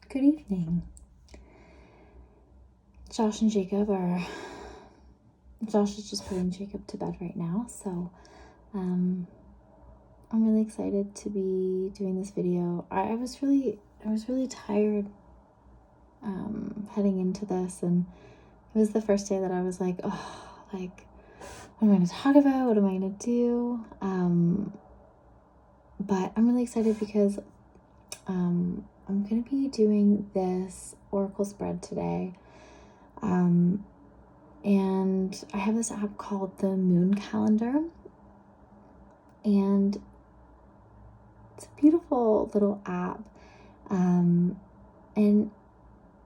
Good evening. Josh is just putting Jacob to bed right now, so I'm really excited to be doing this video. I was really tired heading into this, and it was the first day that I was like, oh, like, what am I going to talk about? What am I going to do? But I'm really excited because I'm going to be doing this oracle spread today. And I have this app called the Moon Calendar, and it's a beautiful little app. And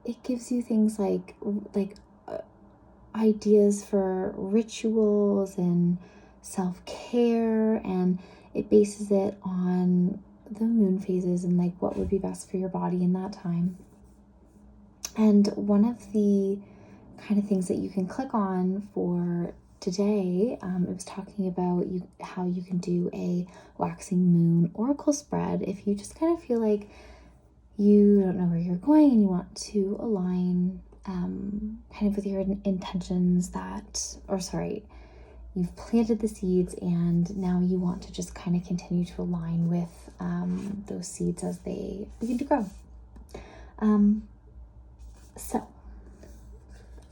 it gives you things like ideas for rituals and self-care, and it bases it on the moon phases and like what would be best for your body in that time. And one of the kind of things that you can click on for today, it was talking about how you can do a waxing moon oracle spread if you just kind of feel like you don't know where you're going and you want to align kind of with your intentions you've planted the seeds and now you want to just kind of continue to align with those seeds as they begin to grow. So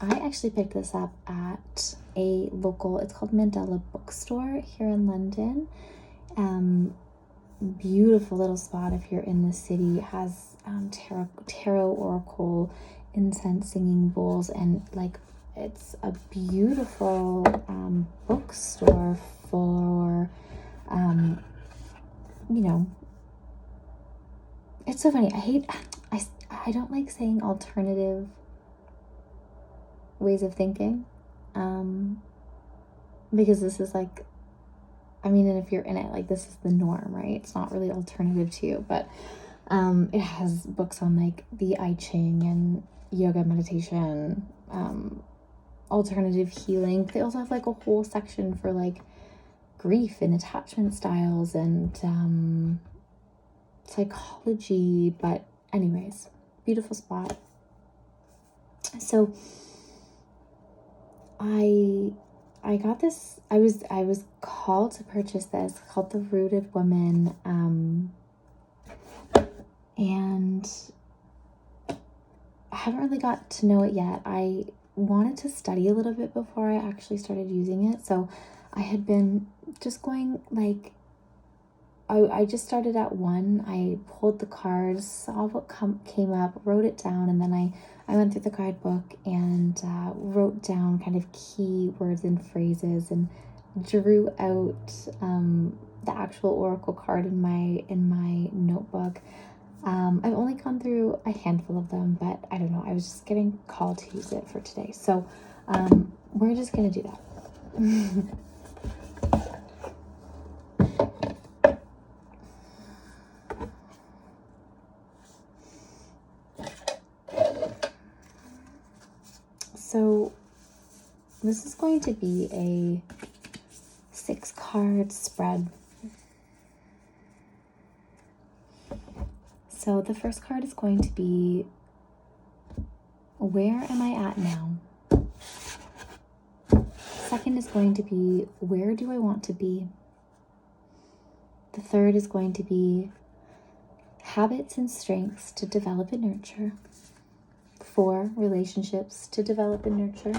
I actually picked this up at a local, it's called Mandela Bookstore here in London. Beautiful little spot if you're in the city. It has tarot, oracle, incense, singing bowls, and like it's a beautiful bookstore for it's so funny. I don't like saying alternative ways of thinking, because this is like, and if you're in it, like this is the norm, right? It's not really alternative to you, but it has books on like the I Ching and yoga, meditation, alternative healing. They also have like a whole section for like grief and attachment styles and psychology. But anyways, beautiful spot. So I got this, I was called to purchase this, called the Rooted Woman, and I haven't really got to know it yet. I wanted to study a little bit before I actually started using it, so I had been just going like, I just started at one. I pulled the cards, saw what came up, wrote it down, and then I went through the guidebook and wrote down kind of key words and phrases and drew out the actual oracle card in my notebook. I've only gone through a handful of them, but I don't know. I was just getting called to use it for today, so we're just gonna do that. So this is going to be a 6-card spread. So the first card is going to be, where am I at now? Second is going to be, where do I want to be? The third is going to be, habits and strengths to develop and nurture. 4, relationships to develop and nurture.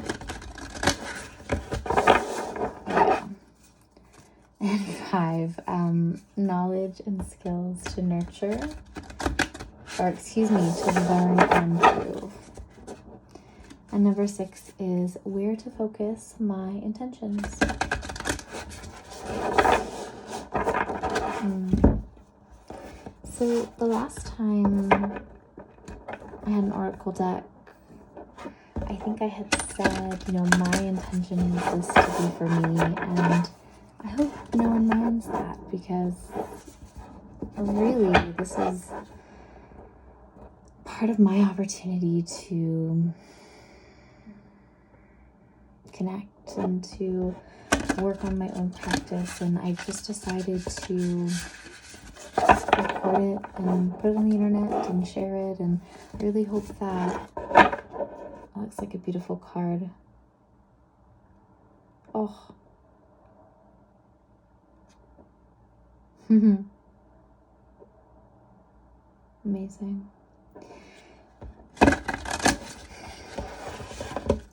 And 5, knowledge and skills to nurture. To learn and improve. And number 6 is where to focus my intentions. So the last time I had an oracle deck, I think I had said, my intention is this to be for me, and I hope no one minds that, because really this is part of my opportunity to connect and to work on my own practice. And I just decided to record it and put it on the internet and share it. And I really hope that, that looks like a beautiful card. Oh. Amazing.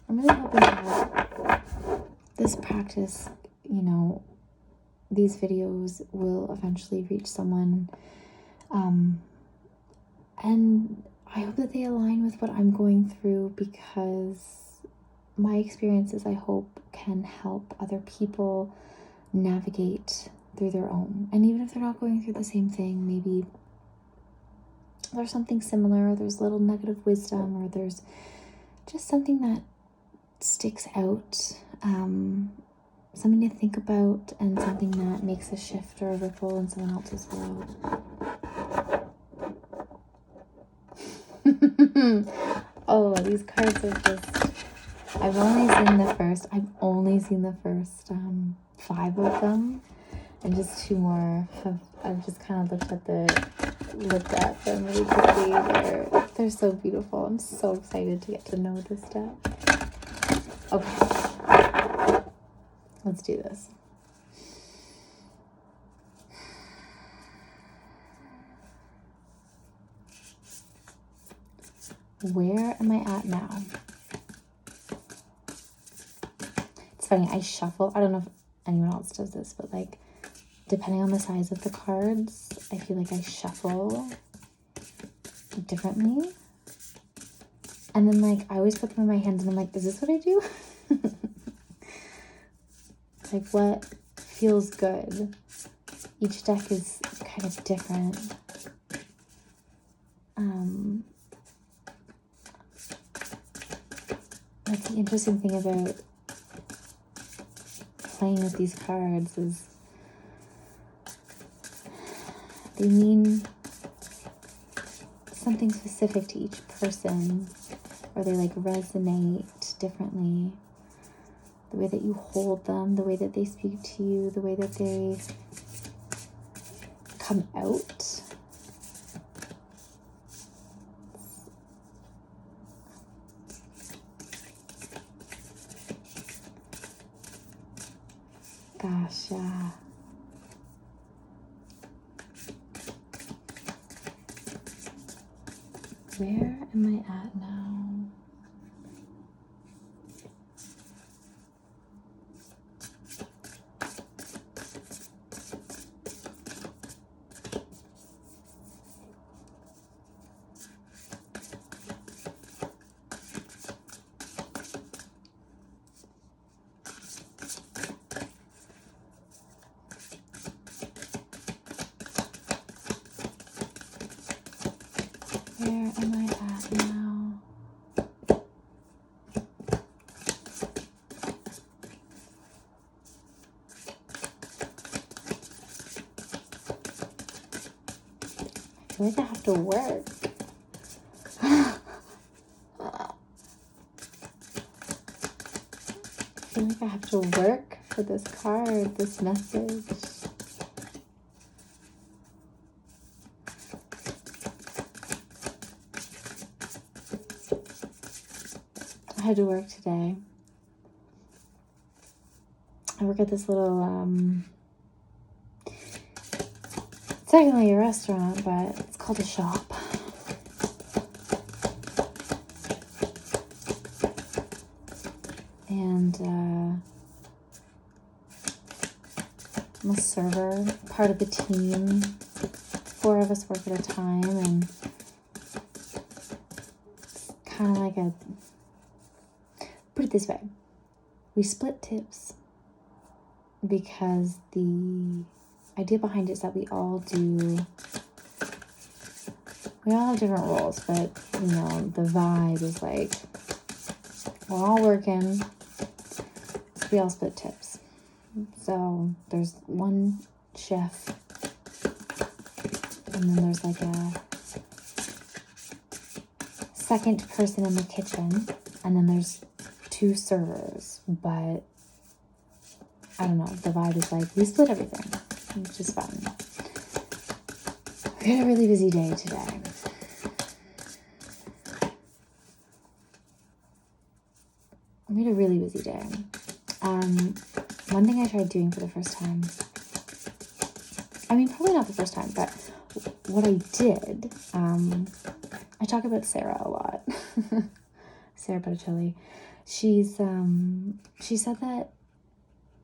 I'm really hoping that this practice, you know, these videos will eventually reach someone. And I hope that they align with what I'm going through, because my experiences, I hope, can help other people navigate through their own. And even if they're not going through the same thing, maybe there's something similar, or there's a little nugget of wisdom, or there's just something that sticks out, something to think about, and something that makes a shift or a ripple in someone else's world. Oh, these cards are just, I've only seen the first 5 of them, and just 2 more I've just kind of looked at them really quickly. They're so beautiful. I'm so excited to get to know this deck. Okay, let's do this. Where am I at now? It's funny, I shuffle. I don't know if anyone else does this, but like, depending on the size of the cards, I feel like I shuffle differently. And then like, I always put them in my hands and I'm like, is this what I do? Like, what feels good? Each deck is kind of different. That's the interesting thing about playing with these cards, is they mean something specific to each person, or they like resonate differently. The way that you hold them, the way that they speak to you, the way that they come out. Gosh, yeah. Where am I at now? Where am I at now? I feel like I have to work. I feel like I have to work for this card, this message. I had to work today. I work at this little, it's technically a restaurant, but it's called a shop. And I'm a server, part of the team. 4 of us work at a time, and it's kind of like a, put it this way, we split tips, because the idea behind it is that we all have different roles, but you know, the vibe is like, we're all working, so we all split tips. So there's one chef, and then there's like a second person in the kitchen, and then there's 2 servers. But I don't know, the vibe is like, we split everything, which is fun. We had a really busy day today. We had a really busy day. One thing I tried doing for the first time, I mean, probably not the first time, but what I did, I talk about Sarah a lot. Sarah Botticelli. She said that,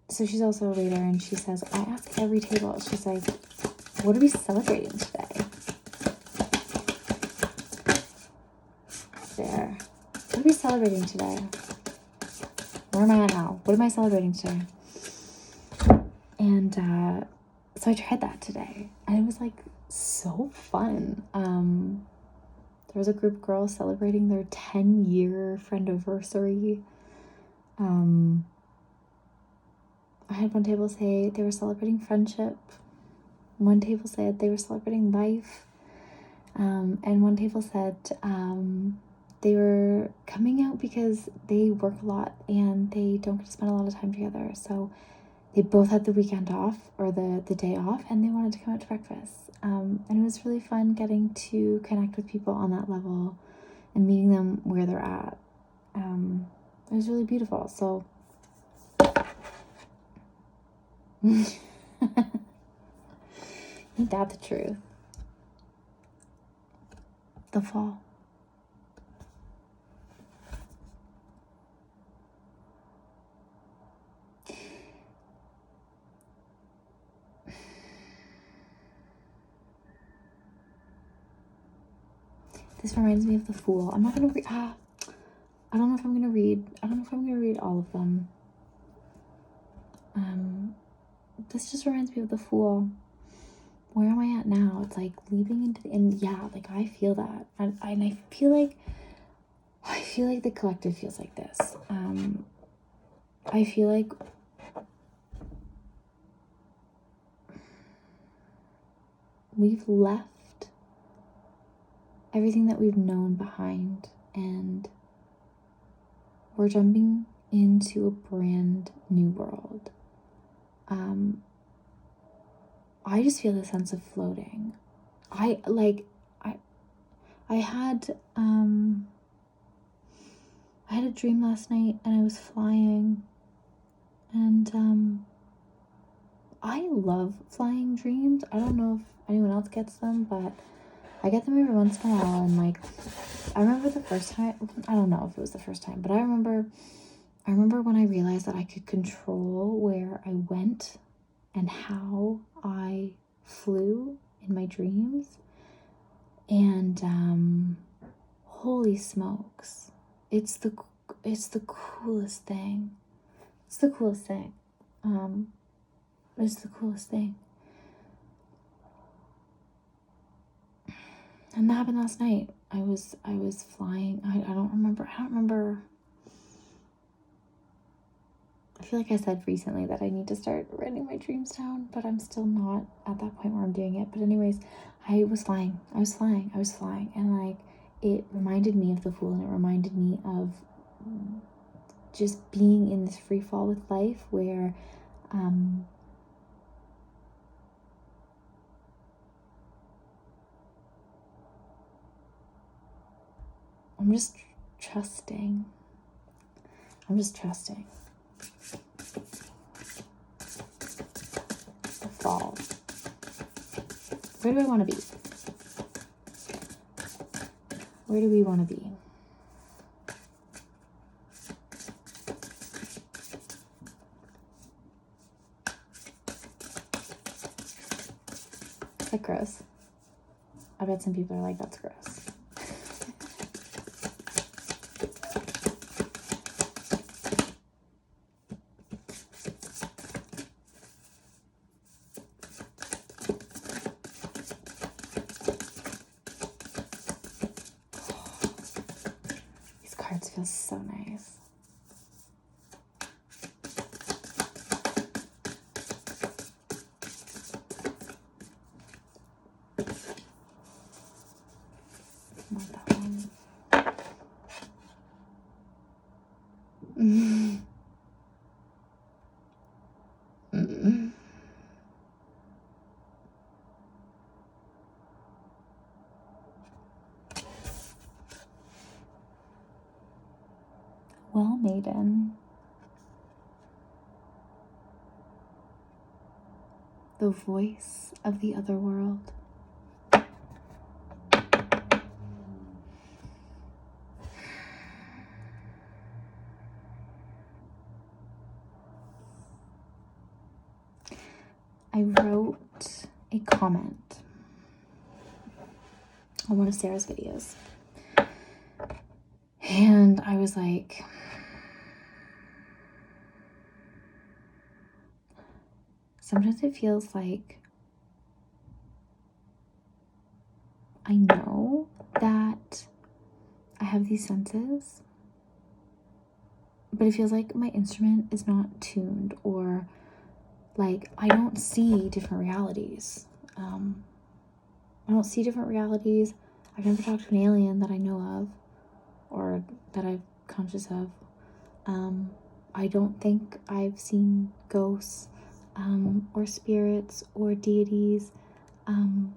so she's also a waiter, and she says, I ask every table, she's like, what are we celebrating today? There. What are we celebrating today? Where am I at now? What am I celebrating today? And so I tried that today, and it was like so fun. There was a group of girls celebrating their 10-year friendiversary. I had one table say they were celebrating friendship. One table said they were celebrating life. And one table said they were coming out because they work a lot and they don't get to spend a lot of time together. So they both had the weekend off, or the day off, and they wanted to come out to breakfast. And it was really fun getting to connect with people on that level and meeting them where they're at. It was really beautiful. So ain't that the truth? The fall. This reminds me of The Fool. I'm not gonna read. I don't know if I'm gonna read all of them. This just reminds me of The Fool. Where am I at now? It's like leaping into the end. Yeah, like I feel that, and I feel like the collective feels like this. I feel like we've left everything that we've known behind, and we're jumping into a brand new world. I just feel a sense of floating. I had a dream last night, and I was flying, and I love flying dreams. I don't know if anyone else gets them, but I get them every once in a while. And like, I remember the first time, I don't know if it was the first time, but I remember when I realized that I could control where I went and how I flew in my dreams. And holy smokes, it's the coolest thing. It's the coolest thing. It's the coolest thing. And that happened last night. I was flying. I don't remember. I feel like I said recently that I need to start writing my dreams down, but I'm still not at that point where I'm doing it. But anyways, I was flying. And like, it reminded me of The Fool, and it reminded me of just being in this free fall with life where I'm just trusting. The fall. Where do I want to be? Where do we want to be? Is that gross? I bet some people are like, that's gross. Cards feel so nice. Not that one. Well, maiden, the voice of the other world. I wrote a comment on one of Sarah's videos, and I was like, sometimes it feels like I know that I have these senses, but it feels like my instrument is not tuned, or like I don't see different realities. I don't see different realities. I've never talked to an alien that I know of, or that I'm conscious of. I don't think I've seen ghosts, or spirits, or deities. And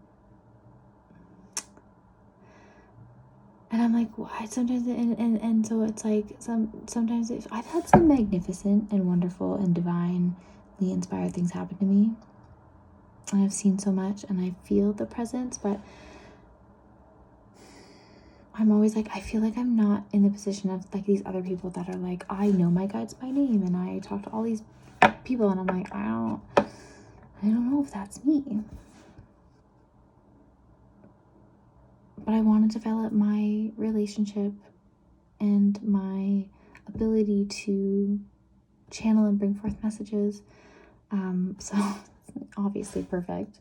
I'm like, what? Sometimes, and so it's like, sometimes I've had some magnificent and wonderful and divinely inspired things happen to me. And I've seen so much, and I feel the presence, but I'm always like, I feel like I'm not in the position of like these other people that are like, I know my guides by name, and I talk to all these people, and I'm like, I don't know if that's me. But I want to develop my relationship and my ability to channel and bring forth messages. So obviously perfect.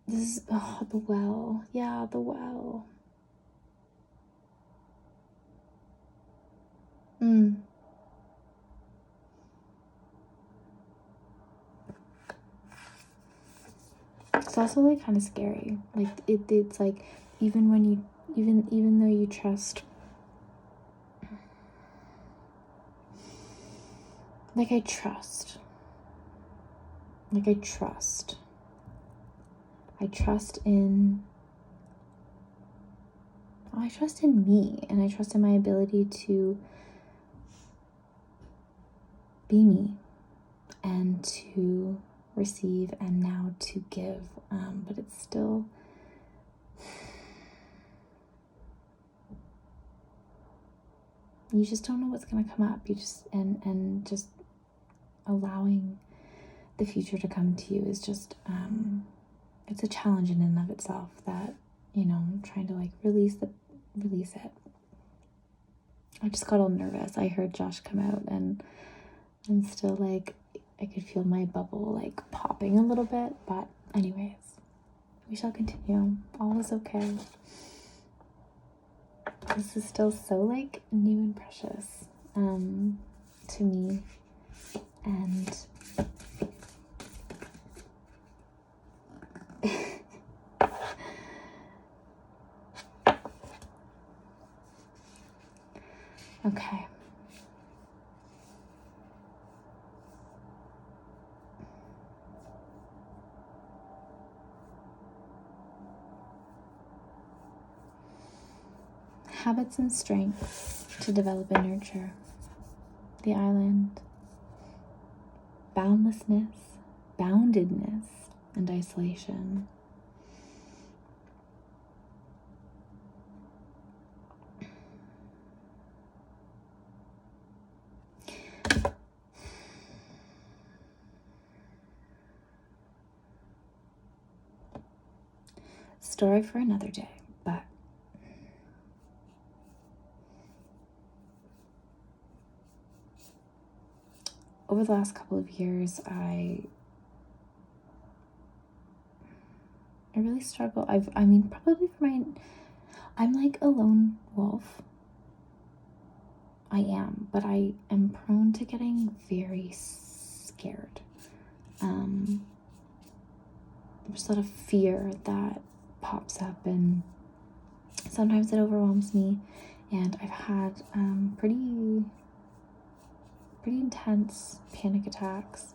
This is, the well. Yeah, the well. It's also like kind of scary. Like it's like, even when you, even though you trust, like I trust in me, and I trust in my ability to be me and to receive and now to give. But it's still, you just don't know what's going to come up. You just, and just allowing the future to come to you is just, it's a challenge in and of itself, that, trying to like release it. I just got all nervous. I heard Josh come out, and I'm still like, I could feel my bubble like popping a little bit, but anyways, we shall continue. All is okay. This is still so like new and precious to me, and okay. Habits and strengths to develop and nurture. The island. Boundlessness, boundedness, and isolation. Story for another day, but over the last couple of years, I really struggle. Probably I'm like a lone wolf. I am, but I am prone to getting very scared. There's a lot of fear that pops up, and sometimes it overwhelms me, and I've had pretty intense panic attacks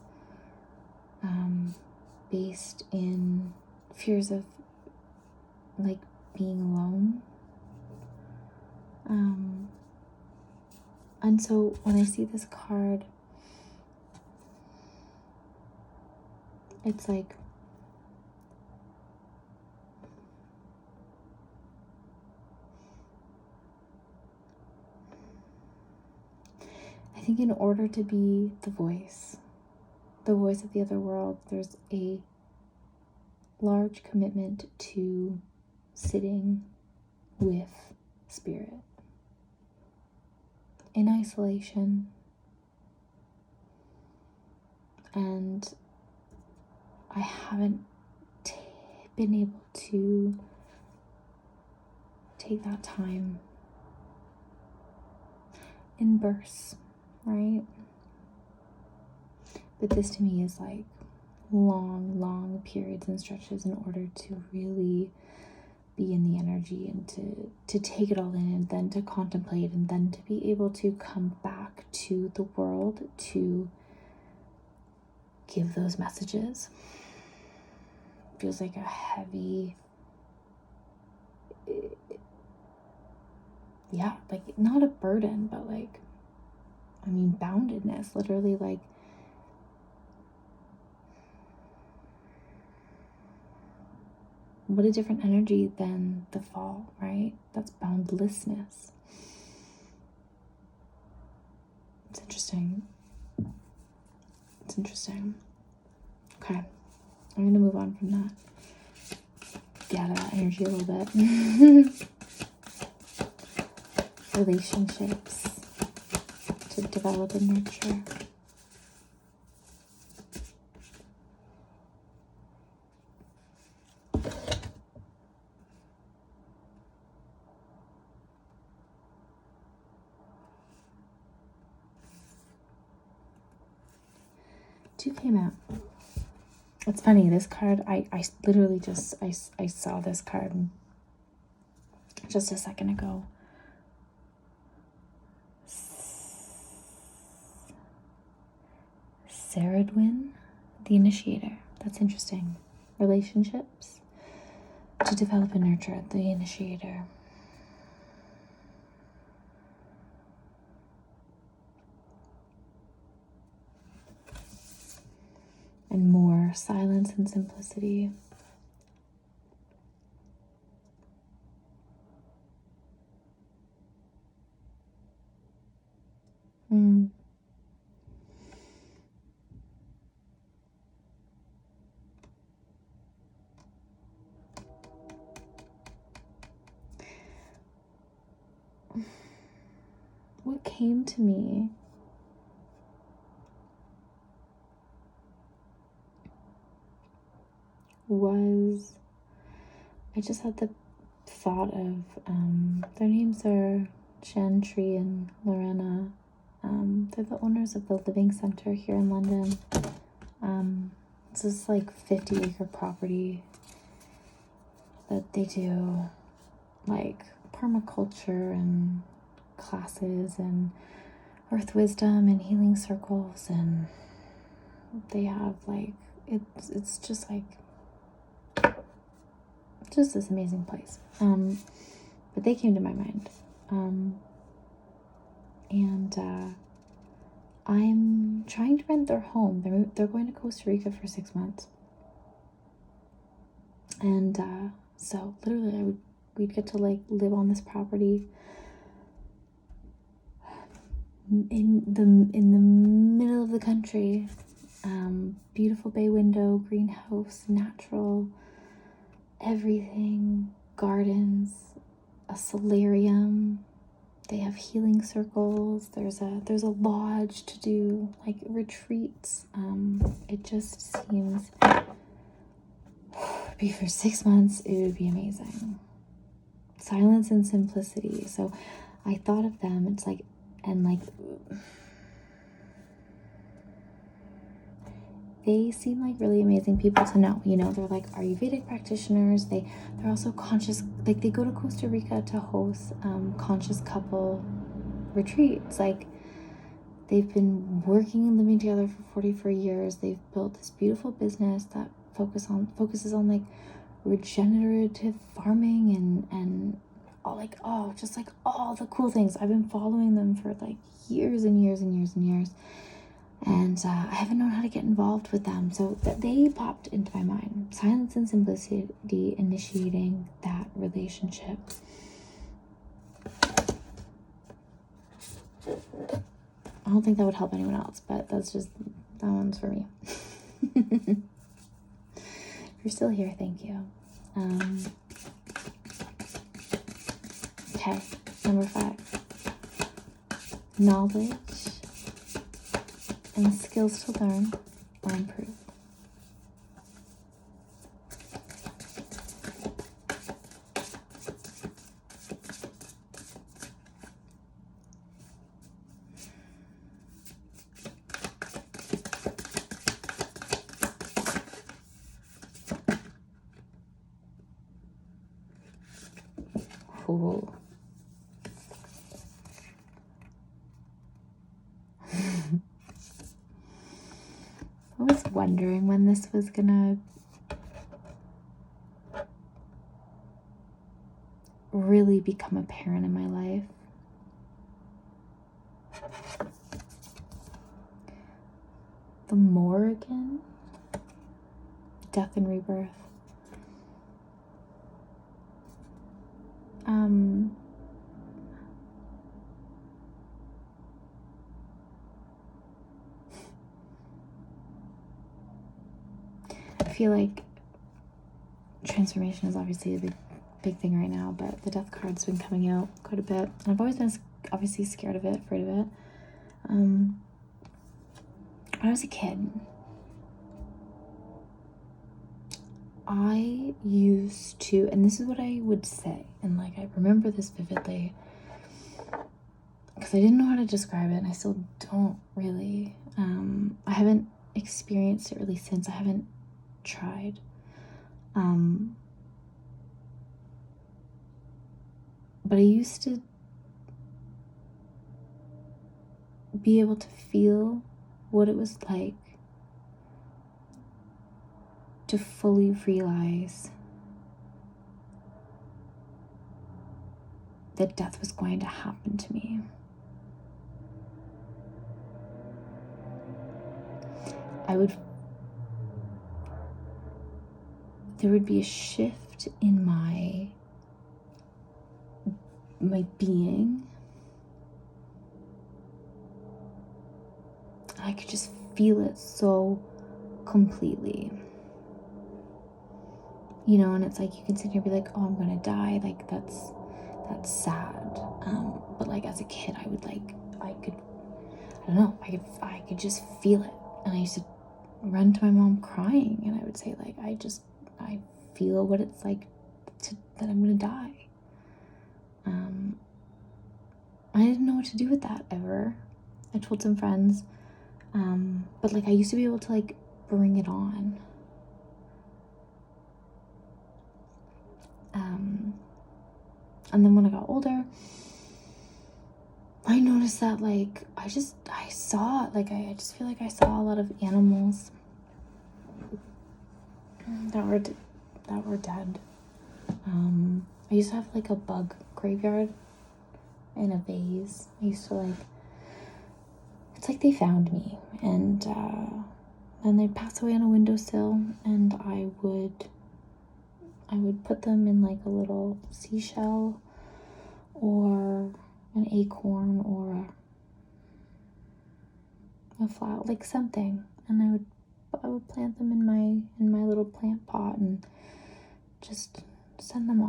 based in fears of like being alone. And so when I see this card, it's like, I think in order to be the voice of the other world, there's a large commitment to sitting with spirit in isolation. And I haven't been able to take that time in bursts, right? But this to me is like long periods and stretches in order to really be in the energy and to take it all in, and then to contemplate, and then to be able to come back to the world to give those messages. It feels like a heavy, like not a burden, but like, I mean, boundedness, literally, like, what a different energy than the fall, right? That's boundlessness. It's interesting. Okay, I'm gonna move on from that. Get out of that energy a little bit. Relationships to develop and nurture. Two came out. It's funny, this card, I literally just, I saw this card just a second ago. Saradwin, the initiator. That's interesting. Relationships to develop and nurture, the initiator. And more silence and simplicity. What came to me was, I just had the thought of, their names are Chantry and Lorena. They're the owners of the Living Center here in London. It's this like 50-acre property that they do like permaculture and classes and earth wisdom and healing circles, and they have like, it's just like, just this amazing place. But they came to my mind. And I'm trying to rent their home. They're going to Costa Rica for 6 months. And so literally we'd get to like live on this property in the middle of the country. Beautiful bay window, greenhouse, natural, everything, gardens, a solarium. They have healing circles. There's a lodge to do like retreats. It just seems, be for 6 months, it would be amazing. Silence and simplicity. So I thought of them. It's like, and like, they seem like really amazing people to know. You know, they're like Ayurvedic practitioners. They're also conscious, like they go to Costa Rica to host conscious couple retreats. Like they've been working and living together for 44 years. They've built this beautiful business that focuses on like regenerative farming and just like all the cool things. I've been following them for like years and years and years and years. And I haven't known how to get involved with them. So that they popped into my mind. Silence and simplicity, initiating that relationship. I don't think that would help anyone else, but that one's for me. If you're still here, thank you. Okay, number 5. Knowledge and skills to learn or improve. Cool. I was wondering when this was gonna really become apparent in my life. The Morrigan, death and rebirth. I feel like transformation is obviously a big thing right now, but the death card's been coming out quite a bit. And I've always been obviously scared of it, afraid of it. When I was a kid, I used to, and this is what I would say, and like I remember this vividly, because I didn't know how to describe it, and I still don't really. I haven't experienced it really since. I haven't tried. But I used to be able to feel what it was like to fully realize that death was going to happen to me. There would be a shift in my being. I could just feel it so completely. You know, and it's like you can sit here and be like, oh, I'm gonna die. Like that's sad. But like as a kid, I could just feel it. And I used to run to my mom crying, and I would say like, I feel what it's like that I'm gonna die. I didn't know what to do with that ever. I told some friends, but like I used to be able to like bring it on. And then when I got older, I noticed that like I just feel like I saw a lot of animals that were dead. I used to have like a bug graveyard in a vase. I used to like, it's like they found me, and then they'd pass away on a windowsill, and I would put them in like a little seashell or an acorn or a flower, like something, and I would plant them in my little plant pot and just send them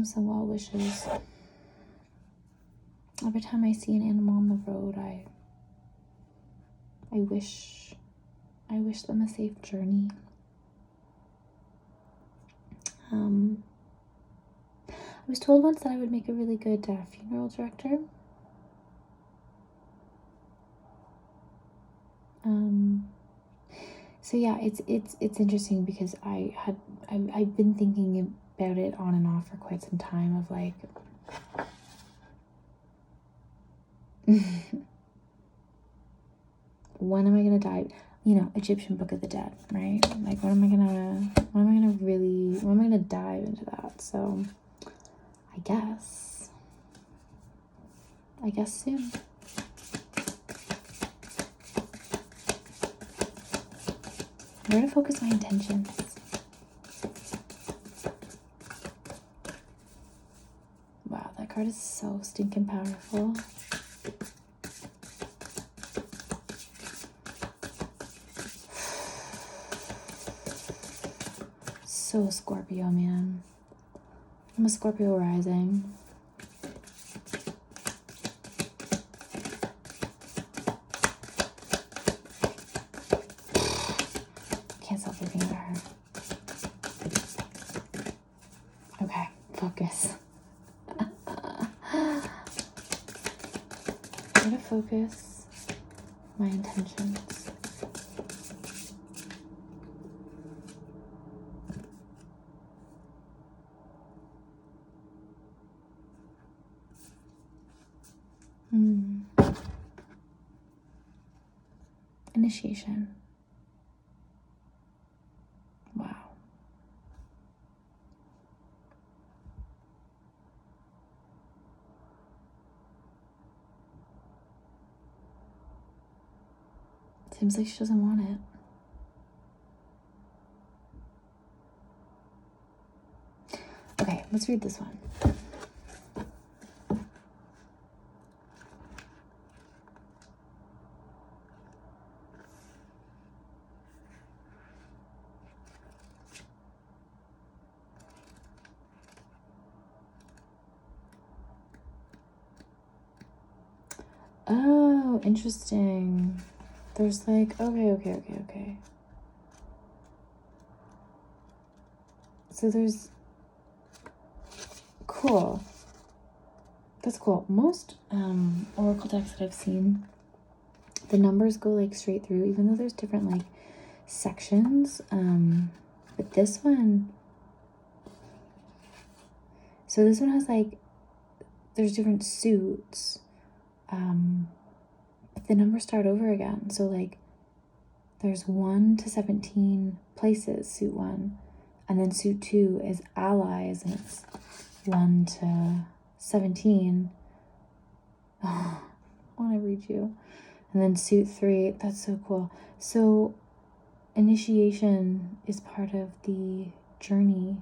some well wishes. Every time I see an animal on the road, I wish them a safe journey. I was told once that I would make a really good funeral director. So yeah, it's interesting because I've been thinking about it on and off for quite some time of like when am I gonna die? Egyptian Book of the Dead, right? Like, when am I gonna dive into that? So I guess soon. Where to focus my intentions? Wow, that card is so stinking powerful. So Scorpio, man. I'm a Scorpio rising. Can't stop looking at her. Okay, focus. Try to focus my intentions. Initiation. Wow. Seems like she doesn't want it. Okay, let's read this one. Oh, interesting. There's like, okay. So there's, cool. That's cool. Most oracle decks that I've seen, the numbers go like straight through, even though there's different like sections. But this one, so this one has like, there's different suits. But the numbers start over again. So like there's 1 to 17 places, suit 1. And then suit 2 is allies, and it's 1 to 17. Oh, I want to read you. And then suit 3, that's so cool. So initiation is part of the journey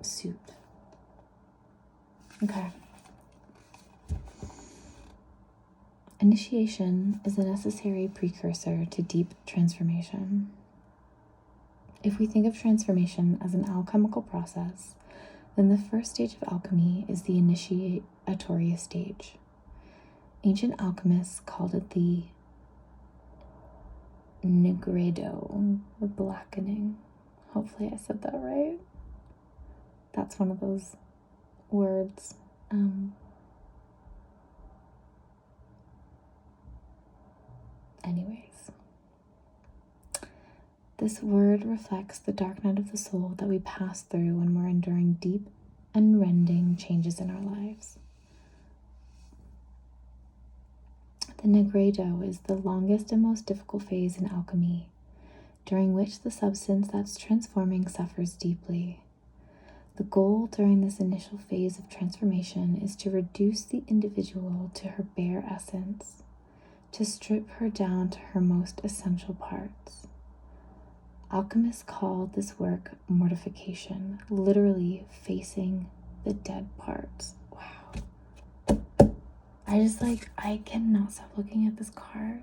suit. Okay. Initiation is a necessary precursor to deep transformation. If we think of transformation as an alchemical process, then the first stage of alchemy is the initiatory stage. Ancient alchemists called it the nigredo, the blackening. Hopefully I said that right. That's one of those words. Anyways, this word reflects the dark night of the soul that we pass through when we're enduring deep and rending changes in our lives. The nigredo is the longest and most difficult phase in alchemy, during which the substance that's transforming suffers deeply. The goal during this initial phase of transformation is to reduce the individual to her bare essence, to strip her down to her most essential parts. Alchemists call this work mortification, literally facing the dead parts. Wow. I cannot stop looking at this card.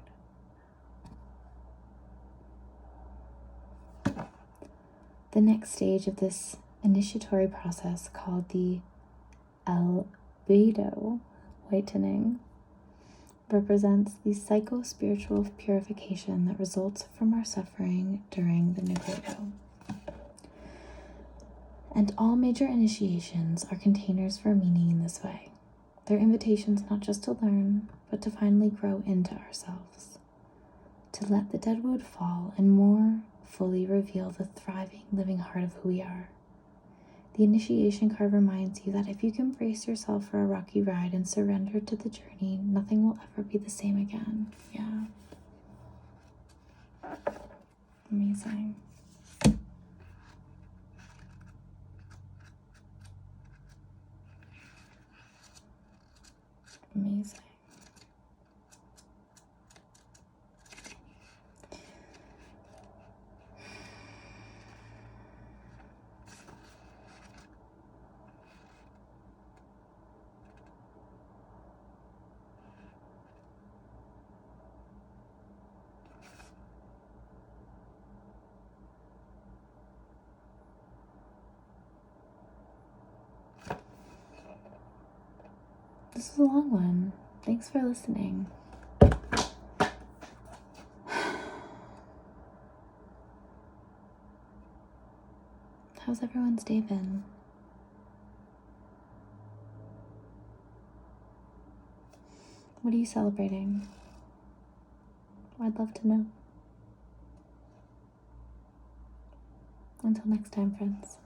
The next stage of this initiatory process, called the albedo, whitening, represents the psycho-spiritual purification that results from our suffering during the nigredo. And all major initiations are containers for meaning in this way. They're invitations not just to learn, but to finally grow into ourselves, to let the dead wood fall and more fully reveal the thriving, living heart of who we are. The initiation card reminds you that if you can brace yourself for a rocky ride and surrender to the journey, nothing will ever be the same again. Yeah. Amazing. Amazing. This is a long one. Thanks for listening. How's everyone's day been? What are you celebrating? I'd love to know. Until next time, friends.